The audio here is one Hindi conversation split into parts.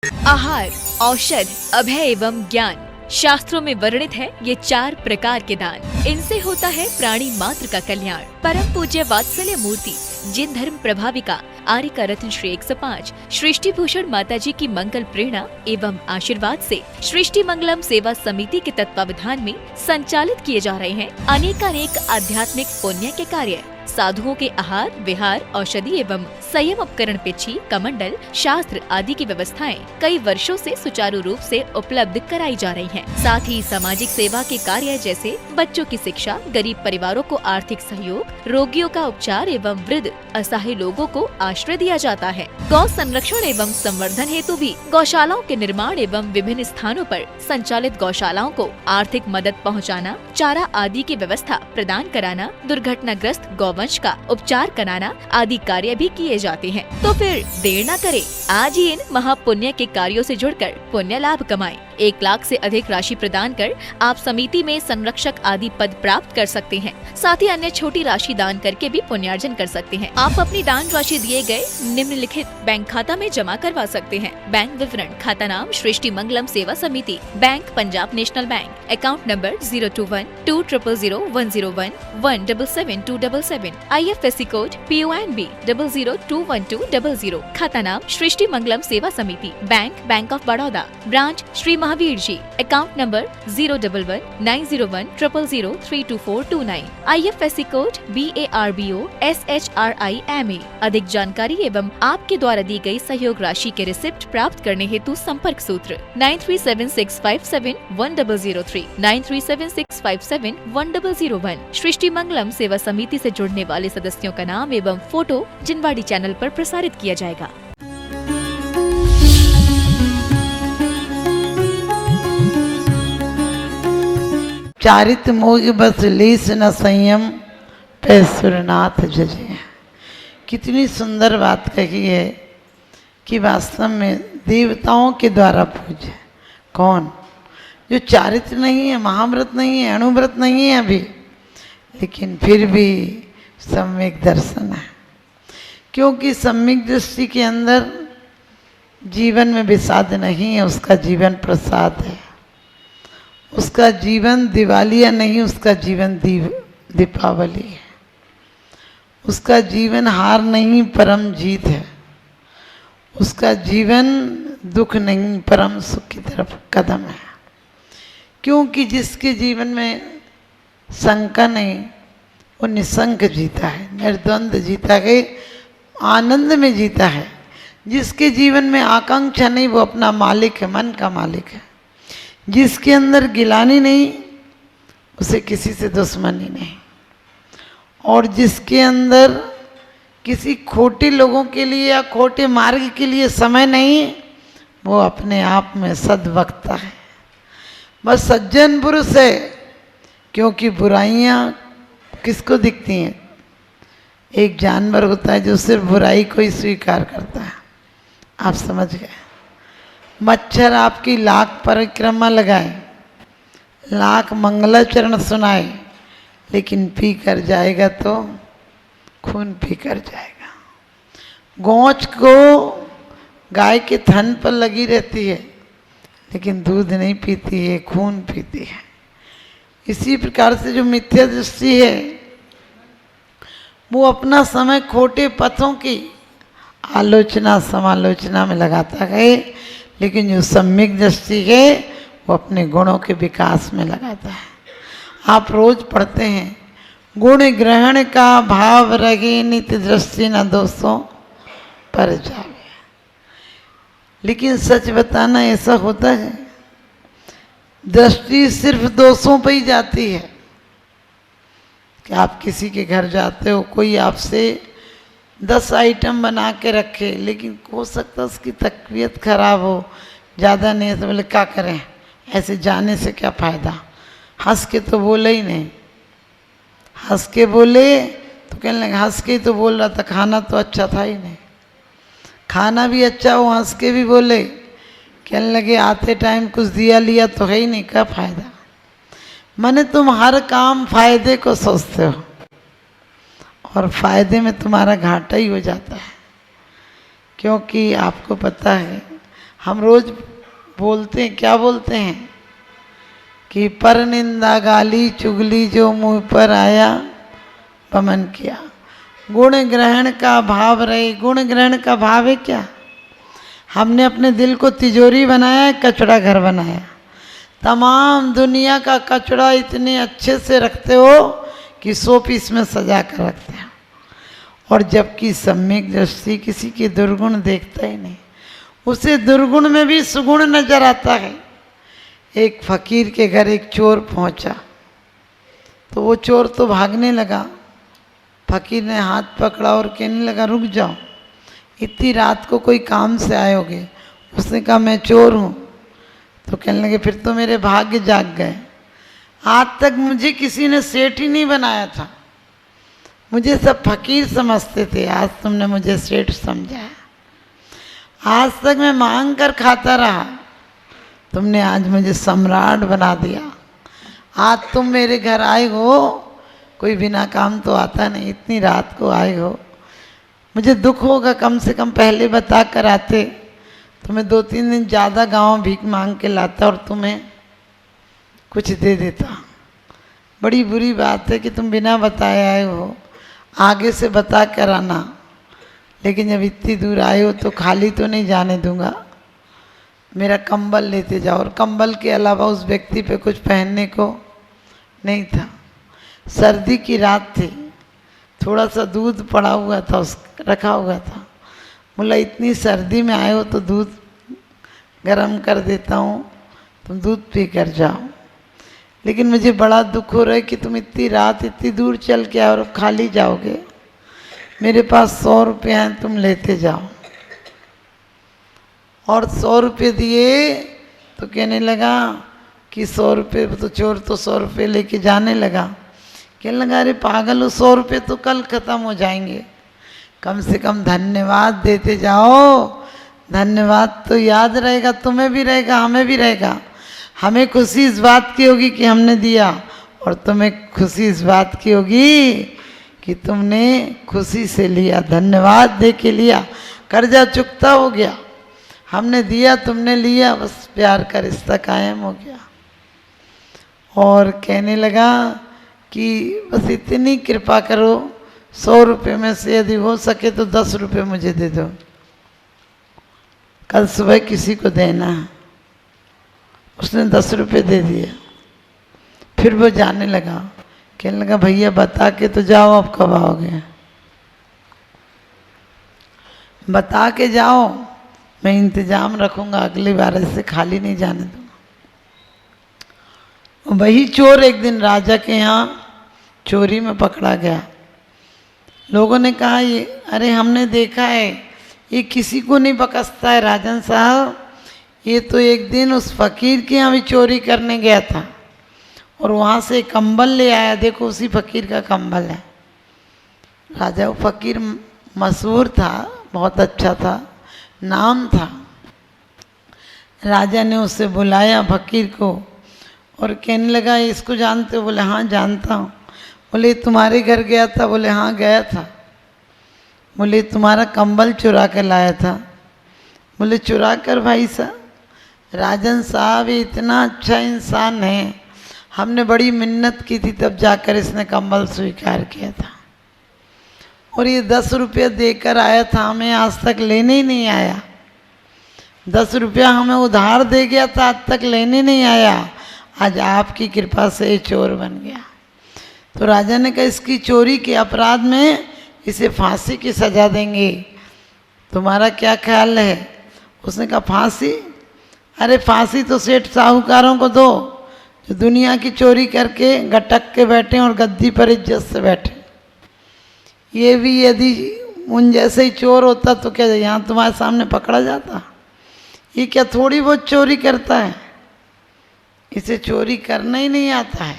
आहार, औषध, अभय एवं ज्ञान। शास्त्रों में वर्णित है ये 4 प्रकार के दान। इनसे होता है प्राणी मात्र का कल्याण। परम पूज्य वात्सल्य मूर्ति जिन धर्म प्रभाविका आर्य का रत्न श्री 105 सृष्टि भूषण माता जी की मंगल प्रेरणा एवं आशीर्वाद से सृष्टि मंगलम सेवा समिति के तत्वावधान में संचालित किए जा रहे हैं अनेकानेक आध्यात्मिक पुण्य के कार्य। साधुओं के आहार, विहार, औषधि एवं संयम उपकरण, पिछी, कमंडल, शास्त्र आदि की व्यवस्थाएं कई वर्षों से सुचारू रूप से उपलब्ध कराई जा रही हैं। साथ ही सामाजिक सेवा के कार्य जैसे बच्चों की शिक्षा, गरीब परिवारों को आर्थिक सहयोग, रोगियों का उपचार एवं वृद्ध असहाय लोगों को आश्रय दिया जाता है। गौ संरक्षण एवं संवर्धन हेतु भी गौशालाओं के निर्माण एवं विभिन्न स्थानों पर संचालित गौशालाओं को आर्थिक मदद पहुँचाना, चारा आदि की व्यवस्था प्रदान कराना, दुर्घटनाग्रस्त गौवंश का उपचार कराना आदि कार्य भी किए जाते हैं। तो फिर देर न करें, आज ही इन महापुण्य के कार्यों से जुड़कर पुण्य लाभ कमाएं। 1 लाख से अधिक राशि प्रदान कर आप समिति में संरक्षक आदि पद प्राप्त कर सकते हैं। साथ ही अन्य छोटी राशि दान करके भी पुण्यार्जन कर सकते हैं। आप अपनी दान राशि दिए गए निम्नलिखित बैंक खाता में जमा करवा सकते हैं। बैंक विवरण: खाता नाम Srishti Mangalam Seva Samiti, bank Punjab national bank, account number 021200101 1777277, IFSC code PONB 0021200। खाता नाम Srishti Mangalam Seva Samiti, bank of Baroda, branch Shri Mahavir ji, account number 011901000032429, IFSC code BARBO SHRIMA। अधिक जानकारी एवं आपके द्वारा दी गई सहयोग राशि के रिसिप्ट प्राप्त करने हेतु संपर्क सूत्र 9376571003, 9376571001। सृष्टि मंगलम सेवा समिति से जुड़ने वाले सदस्यों का नाम एवं फोटो जिनवाड़ी चैनल पर प्रसारित किया जाएगा। चारित मोह बस लेस न संयम पे सुरनाथ जजे। कितनी सुंदर बात कही है कि वास्तव में देवताओं के द्वारा पूज्य कौन? जो चारित्र नहीं है, महाव्रत नहीं है, अणुव्रत नहीं है अभी, लेकिन फिर भी सम्यक दर्शन है। क्योंकि सम्यक दृष्टि के अंदर जीवन में विषाद नहीं है, उसका जीवन प्रसाद है। उसका जीवन दिवालिया नहीं, उसका जीवन दीपावली है। उसका जीवन हार नहीं, परम जीत है। उसका जीवन दुख नहीं, परम सुख की तरफ कदम है। क्योंकि जिसके जीवन में शंका नहीं, वो निशंक जीता है, निर्द्वंद जीता है, आनंद में जीता है। जिसके जीवन में आकांक्षा नहीं, वो अपना मालिक है, मन का मालिक है। जिसके अंदर गिलानी नहीं, उसे किसी से दुश्मनी नहीं। और जिसके अंदर किसी खोटे लोगों के लिए या खोटे मार्ग के लिए समय नहीं, वो अपने आप में सद्वक्ता है, बस सज्जन पुरुष है। क्योंकि बुराइयां किसको दिखती हैं? एक जानवर होता है जो सिर्फ बुराई को ही स्वीकार करता है। आप समझ गए? मच्छर आपकी लाख परिक्रमा लगाए, लाख मंगलाचरण सुनाए, लेकिन पी कर जाएगा तो खून पी कर जाएगा। गोंच को गाय के थन पर लगी रहती है, लेकिन दूध नहीं पीती है, खून पीती है। इसी प्रकार से जो मिथ्या दृष्टि है, वो अपना समय खोटे पथों की आलोचना समालोचना में लगाता है, लेकिन जो सम्यक दृष्टि है वो अपने गुणों के विकास में लगाता है। आप रोज पढ़ते हैं, गुण ग्रहण का भाव रहे, नित्य दृष्टि न दोषों पर जावे। लेकिन सच बताना, ऐसा होता है दृष्टि सिर्फ दोषों पर ही जाती है। कि आप किसी के घर जाते हो, कोई आपसे 10 आइटम बना के रखे, लेकिन हो सकता है उसकी तबीयत खराब हो, ज़्यादा नहीं है, तो बोले क्या करें, ऐसे जाने से क्या फ़ायदा। हंस के तो बोले ही नहीं, हंस के बोले तो कहने लगे हंस के ही तो बोल रहा था, खाना तो अच्छा था ही नहीं। खाना भी अच्छा हो, हंस के भी बोले, कहने लगे आते टाइम कुछ दिया लिया तो है ही नहीं, क्या फ़ायदा। माने तुम हर काम फायदे को सोचते हो, और फायदे में तुम्हारा घाटा ही हो जाता है। क्योंकि आपको पता है हम रोज बोलते हैं, क्या बोलते हैं कि पर निंदा गाली चुगली जो मुंह पर आया पमन किया। गुण ग्रहण का भाव रहे। गुण ग्रहण का भाव है क्या? हमने अपने दिल को तिजोरी बनाया है, कचड़ा घर बनाया। तमाम दुनिया का कचड़ा इतने अच्छे से रखते हो कि 100 पीस में सजा कर रखते हैं, और जबकि सम्यक दृष्टि किसी के दुर्गुण देखता ही नहीं, उसे दुर्गुण में भी सुगुण नजर आता है। एक फकीर के घर एक चोर पहुंचा, तो वो चोर तो भागने लगा। फकीर ने हाथ पकड़ा और कहने लगा, रुक जाओ, इतनी रात को कोई काम से आए होगे। उसने कहा, मैं चोर हूँ। तो कहने लगे, फिर तो मेरे भाग्य जाग गए। आज तक मुझे किसी ने सेठ ही नहीं बनाया था, मुझे सब फकीर समझते थे, आज तुमने मुझे सेठ समझा है। आज तक मैं मांग कर खाता रहा, तुमने आज मुझे सम्राट बना दिया। आज तुम मेरे घर आए हो, कोई बिना काम तो आता नहीं, इतनी रात को आए हो। मुझे दुख होगा, कम से कम पहले बता कर आते, तुम्हें 2-3 दिन ज़्यादा गांव भीख मांग के लाता और तुम्हें कुछ दे देता। बड़ी बुरी बात है कि तुम बिना बताए आए हो, आगे से बता कर आना। लेकिन जब इतनी दूर आए हो तो खाली तो नहीं जाने दूंगा। मेरा कंबल लेते जाओ। और कंबल के अलावा उस व्यक्ति पे कुछ पहनने को नहीं था। सर्दी की रात थी, थोड़ा सा दूध पड़ा हुआ था, उस रखा हुआ था। बोला, इतनी सर्दी में आए हो तो दूध गरम कर देता हूँ, तुम दूध पी कर जाओ। लेकिन मुझे बड़ा दुख हो रहा है कि तुम इतनी रात इतनी दूर चल के आओ और खाली जाओगे। मेरे पास 100 रुपये हैं, तुम लेते जाओ। और 100 रुपये दिए तो कहने लगा कि 100 रुपये, तो चोर तो 100 रुपये लेके जाने लगा। कहने लगा, अरे पागल हो, 100 रुपये तो कल ख़त्म हो जाएंगे, कम से कम धन्यवाद देते जाओ। धन्यवाद तो याद रहेगा, तुम्हें भी रहेगा, हमें भी रहेगा। हमें खुशी इस बात की होगी कि हमने दिया, और तुम्हें खुशी इस बात की होगी कि तुमने खुशी से लिया, धन्यवाद दे के लिया। कर्जा चुकता हो गया, हमने दिया, तुमने लिया, बस प्यार का रिश्ता कायम हो गया। और कहने लगा कि बस इतनी कृपा करो, 100 रुपये में से यदि हो सके तो 10 रुपये मुझे दे दो, कल सुबह किसी को देना है। उसने 10 रुपये दे दिए। फिर वो जाने लगा। कहने लगा, भैया बता के तो जाओ, अब कब आओगे? बता के जाओ, मैं इंतजाम रखूंगा, अगली बार ऐसे खाली नहीं जाने दूंगा। वही चोर एक दिन राजा के यहाँ चोरी में पकड़ा गया। लोगों ने कहा, ये अरे हमने देखा है, ये किसी को नहीं बकसता है राजन साहब, ये तो एक दिन उस फकीर के यहाँ भी चोरी करने गया था और वहाँ से कंबल ले आया, देखो उसी फकीर का कंबल है। राजा, वो फकीर मशहूर था, बहुत अच्छा था, नाम था। राजा ने उसे बुलाया फकीर को और कहने लगा, इसको जानते हो? बोले, हाँ जानता हूँ। बोले, तुम्हारे घर गया था? बोले, हाँ गया था। बोले, तुम्हारा कंबल चुरा कर लाया था? बोले, चुरा कर? भाई साहब, राजन साहब ये इतना अच्छा इंसान है, हमने बड़ी मिन्नत की थी तब जाकर इसने कंबल स्वीकार किया था, और ये 10 रुपये देकर आया था, हमें आज तक लेने ही नहीं आया। 10 रुपया हमें उधार दे गया था, आज तक लेने नहीं आया। आज आपकी कृपा से ये चोर बन गया। तो राजा ने कहा, इसकी चोरी के अपराध में इसे फांसी की सजा देंगे, तुम्हारा क्या ख्याल है? उसने कहा, फांसी? अरे फांसी तो सेठ साहूकारों को दो, जो दुनिया की चोरी करके गटक के बैठे और गद्दी पर इज्जत से बैठे। ये भी यदि उन जैसे ही चोर होता तो क्या यहाँ तुम्हारे सामने पकड़ा जाता? ये क्या थोड़ी बहुत चोरी करता है, इसे चोरी करना ही नहीं आता है,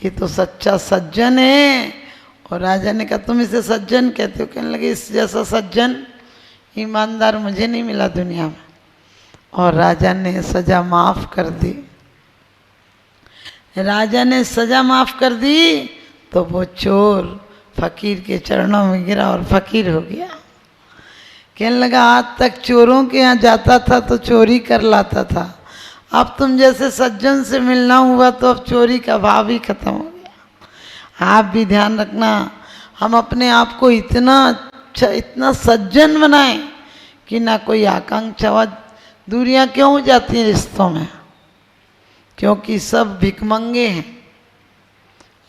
ये तो सच्चा सज्जन है। और राजा ने कहा, तुम इसे सज्जन कहते हो? कहने लगे, इस जैसा सज्जन ईमानदार मुझे नहीं मिला दुनिया में। और राजा ने सजा माफ कर दी। राजा ने सजा माफ कर दी तो वो चोर फकीर के चरणों में गिरा और फकीर हो गया। कहने लगा आज तक चोरों के यहाँ जाता था तो चोरी कर लाता था, अब तुम जैसे सज्जन से मिलना हुआ तो अब चोरी का भाव ही खत्म हो गया। आप भी ध्यान रखना, हम अपने आप को इतना सज्जन बनाएं कि ना कोई आकांक्षा। दूरियां क्यों हो जाती हैं रिश्तों में? क्योंकि सब भिखमंगे हैं।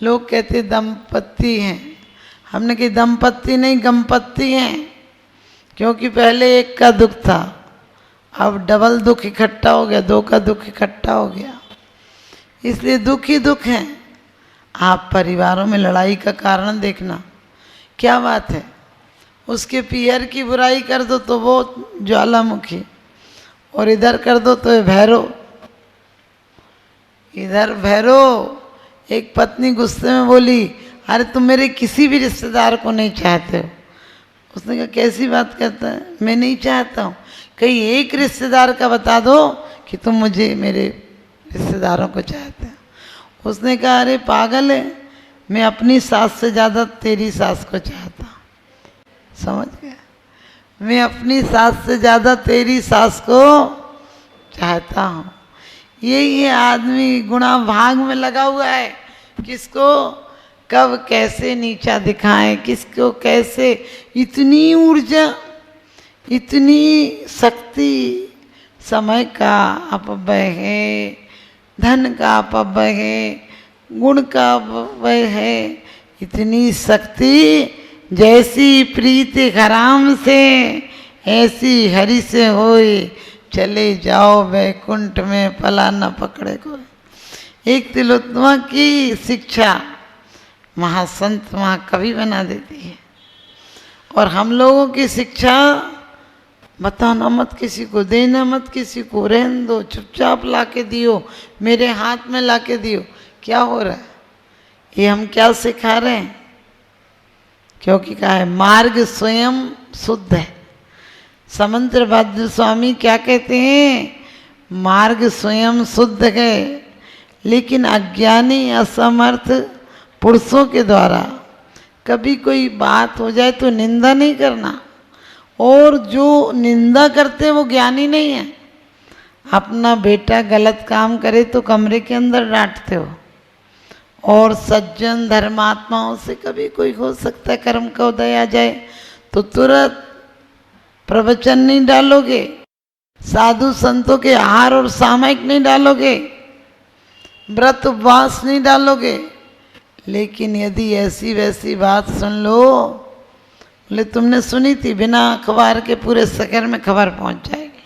लोग कहते दंपत्ति हैं, हमने कही दंपत्ति नहीं गंपत्ति हैं, क्योंकि पहले एक का दुख था, अब डबल दुख इकट्ठा हो गया, दो का दुख इकट्ठा हो गया, इसलिए दुख ही दुख हैं। आप परिवारों में लड़ाई का कारण देखना, क्या बात है, उसके पीहर की बुराई कर दो तो वो ज्वालामुखी, और इधर कर दो तो ये भैरव, इधर भैरव। एक पत्नी गुस्से में बोली, अरे तुम मेरे किसी भी रिश्तेदार को नहीं चाहते हो। उसने कहा कैसी बात करता है, मैं नहीं चाहता हूँ, कहीं एक रिश्तेदार का बता दो कि तुम मुझे मेरे रिश्तेदारों को चाहते हो। उसने कहा अरे पागल है, मैं अपनी सास से ज़्यादा तेरी सास को चाहता हूँ। समझ गया? मैं अपनी सास से ज़्यादा तेरी सास को चाहता हूँ। ये आदमी गुणा भाग में लगा हुआ है, किसको कब कैसे नीचा दिखाएं, किसको कैसे। इतनी ऊर्जा, इतनी शक्ति, समय का अपव्यय है, धन का अपव्यय है, गुण का अपव्यय है। इतनी शक्ति, जैसी प्रीति हराम से ऐसी हरि से होए, चले जाओ वैकुंठ में पला न पकड़े कोई। एक तिलोत्तमा की शिक्षा महासंत महाकवि बना देती है। और हम लोगों की शिक्षा, बताना मत किसी को, देना मत किसी को, रहने दो, चुपचाप ला के दियो, मेरे हाथ में ला के दियो। क्या हो रहा है? ये हम क्या सिखा रहे हैं? क्योंकि कहा है मार्ग स्वयं शुद्ध है। समंत्र भद्र स्वामी क्या कहते हैं? मार्ग स्वयं शुद्ध है, लेकिन अज्ञानी असमर्थ पुरुषों के द्वारा कभी कोई बात हो जाए तो निंदा नहीं करना। और जो निंदा करते हैं वो ज्ञानी नहीं है। अपना बेटा गलत काम करे तो कमरे के अंदर डांटते हो, और सज्जन धर्मात्माओं से कभी कोई हो सकता है कर्म का उदय आ जाए तो तुरंत प्रवचन नहीं डालोगे, साधु संतों के आहार और सामयिक नहीं डालोगे, व्रत उपवास नहीं डालोगे। लेकिन यदि ऐसी वैसी बात सुन लो, बोले तुमने सुनी थी, बिना अखबार के पूरे शहर में खबर पहुंच जाएगी।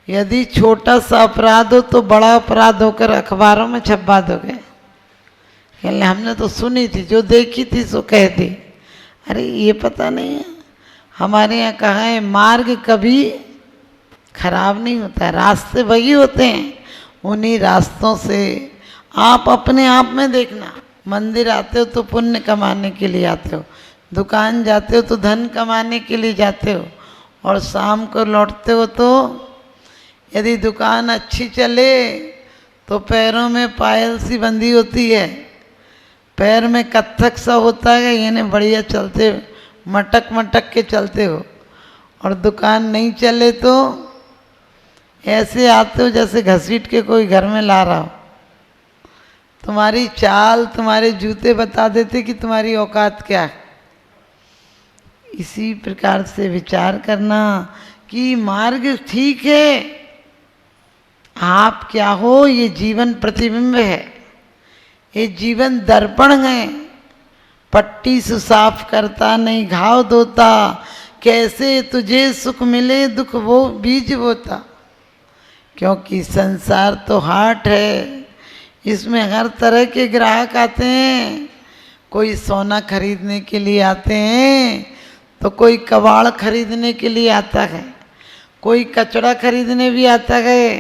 यदि छोटा सा अपराध हो तो बड़ा अपराध होकर अखबारों में छपवा दोगे। कहने हमने तो सुनी थी, जो देखी थी सो कह दी। अरे ये पता नहीं है, हमारे यहाँ कहा है मार्ग कभी खराब नहीं होता है, रास्ते वही होते हैं। उन्हीं रास्तों से आप अपने आप में देखना, मंदिर आते हो तो पुण्य कमाने के लिए आते हो, दुकान जाते हो तो धन कमाने के लिए जाते हो, और शाम को लौटते हो तो यदि दुकान अच्छी चले तो पैरों में पायल सी बंधी होती है, पैर में कत्थक सा होता है, यानी बढ़िया चलते, मटक मटक के चलते हो। और दुकान नहीं चले तो ऐसे आते हो जैसे घसीट के कोई घर में ला रहा हो। तुम्हारी चाल, तुम्हारे जूते बता देते कि तुम्हारी औकात क्या है। इसी प्रकार से विचार करना कि मार्ग ठीक है, आप क्या हो, ये जीवन प्रतिबिंब है, ये जीवन दर्पण है। पट्टी से साफ करता नहीं घाव धोता, कैसे तुझे सुख मिले दुख वो बीज बोता। क्योंकि संसार तो हाट है, इसमें हर तरह के ग्राहक आते हैं। कोई सोना खरीदने के लिए आते हैं, तो कोई कबाड़ खरीदने के लिए आता है, कोई कचड़ा खरीदने भी आता है,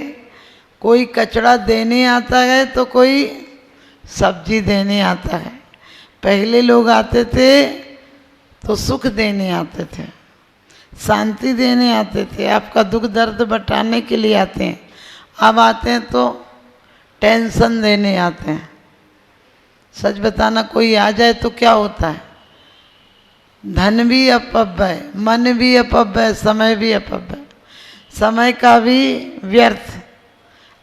कोई कचड़ा देने आता है, तो कोई सब्जी देने आता है। पहले लोग आते थे तो सुख देने आते थे, शांति देने आते थे, आपका दुख दर्द बटाने के लिए आते हैं। अब आते हैं तो टेंशन देने आते हैं। सच बताना, कोई आ जाए तो क्या होता है? धन भी अपव्यय, मन भी अपव्यय, समय भी अपव्यय, समय का भी व्यर्थ।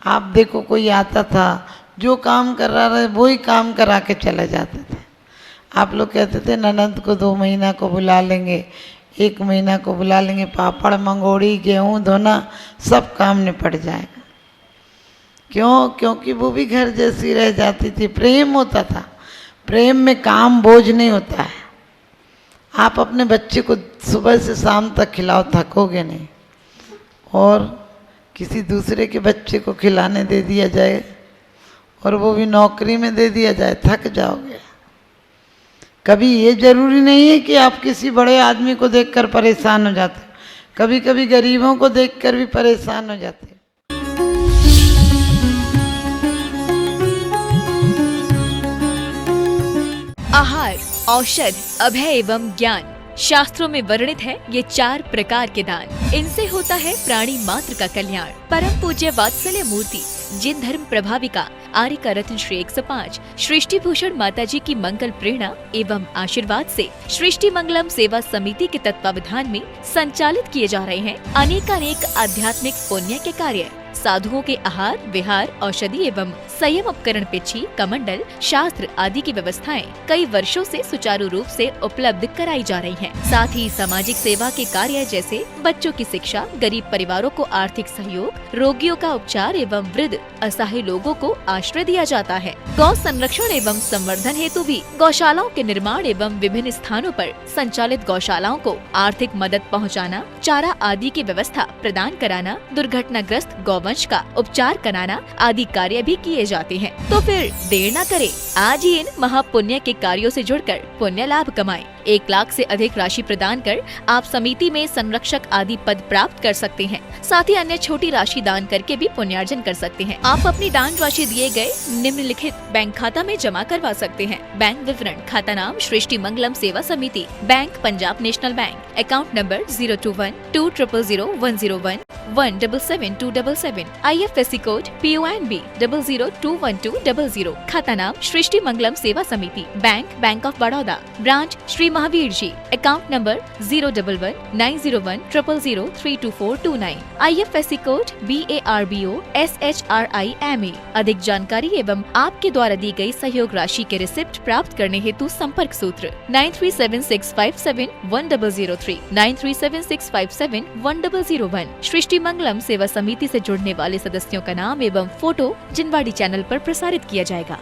आप देखो कोई आता था, जो काम कर रहा है वही काम करा के चले जाते थे। आप लोग कहते थे ननद को 2 महीना को बुला लेंगे, 1 महीना को बुला लेंगे, पापड़ मंगोड़ी गेहूँ धोना सब काम निपट जाएगा। क्यों? क्योंकि वो भी घर जैसी रह जाती थी, प्रेम होता था। प्रेम में काम बोझ नहीं होता है। आप अपने बच्चे को सुबह से शाम तक खिलाओ, थकोगे नहीं। और किसी दूसरे के बच्चे को खिलाने दे दिया जाए और वो भी नौकरी में दे दिया जाए, थक जाओगे। कभी ये जरूरी नहीं है कि आप किसी बड़े आदमी को देखकर परेशान हो जाते, कभी कभी गरीबों को देखकर भी परेशान हो जाते। आहार, औषध, अभय एवं ज्ञान। शास्त्रों में वर्णित है ये 4 प्रकार के दान। इनसे होता है प्राणी मात्र का कल्याण। परम पूज्य वात्सल्य मूर्ति जिन धर्म प्रभाविका आर्य का रत्न श्री 105 सृष्टि भूषण माता जी की मंगल प्रेरणा एवं आशीर्वाद से सृष्टि मंगलम सेवा समिति के तत्वावधान में संचालित किए जा रहे हैं अनेकानेक आध्यात्मिक पुण्य के कार्य। साधुओं के आहार, विहार, औषधि एवं संयम उपकरण, पिछी, कमंडल, शास्त्र आदि की व्यवस्थाएं कई वर्षों से सुचारू रूप से उपलब्ध कराई जा रही हैं। साथ ही सामाजिक सेवा के कार्य जैसे बच्चों की शिक्षा, गरीब परिवारों को आर्थिक सहयोग, रोगियों का उपचार एवं वृद्ध असहाय लोगों को आश्रय दिया जाता है। गौ संरक्षण एवं संवर्धन हेतु भी गौशालाओं के निर्माण एवं विभिन्न स्थानों पर संचालित गौशालाओं को आर्थिक मदद पहुँचाना, चारा आदि की व्यवस्था प्रदान कराना, दुर्घटनाग्रस्त गौवंश का उपचार कराना आदि कार्य भी किए जाते हैं। तो फिर देर न करें, आज ही इन महापुण्य के कार्यों से जुड़कर पुण्य लाभ कमाएं। 1 लाख से अधिक राशि प्रदान कर आप समिति में संरक्षक आदि पद प्राप्त कर सकते हैं। साथ ही अन्य छोटी राशि दान करके भी पुण्यार्जन कर सकते हैं। आप अपनी दान राशि दिए गए निम्नलिखित बैंक खाता में जमा करवा सकते हैं। बैंक विवरण: खाता नाम Srishti Mangalam Seva Samiti, bank Punjab national bank, account number 021200101 1777277, IFSC code PONB 0021200। खाता नाम Srishti Mangalam Seva Samiti, bank of Baroda, branch Shri Mahavir ji, account number 0119010032429, IFSC code BARBO SHRIMA। अधिक जानकारी एवं आपके द्वारा दी गई सहयोग राशि के रिसिप्ट प्राप्त करने हेतु संपर्क सूत्र 9376571003, 9376571001। सृष्टि मंगलम सेवा समिति से जुड़ने वाले सदस्यों का नाम एवं फोटो जिनवाड़ी चैनल पर प्रसारित किया जाएगा।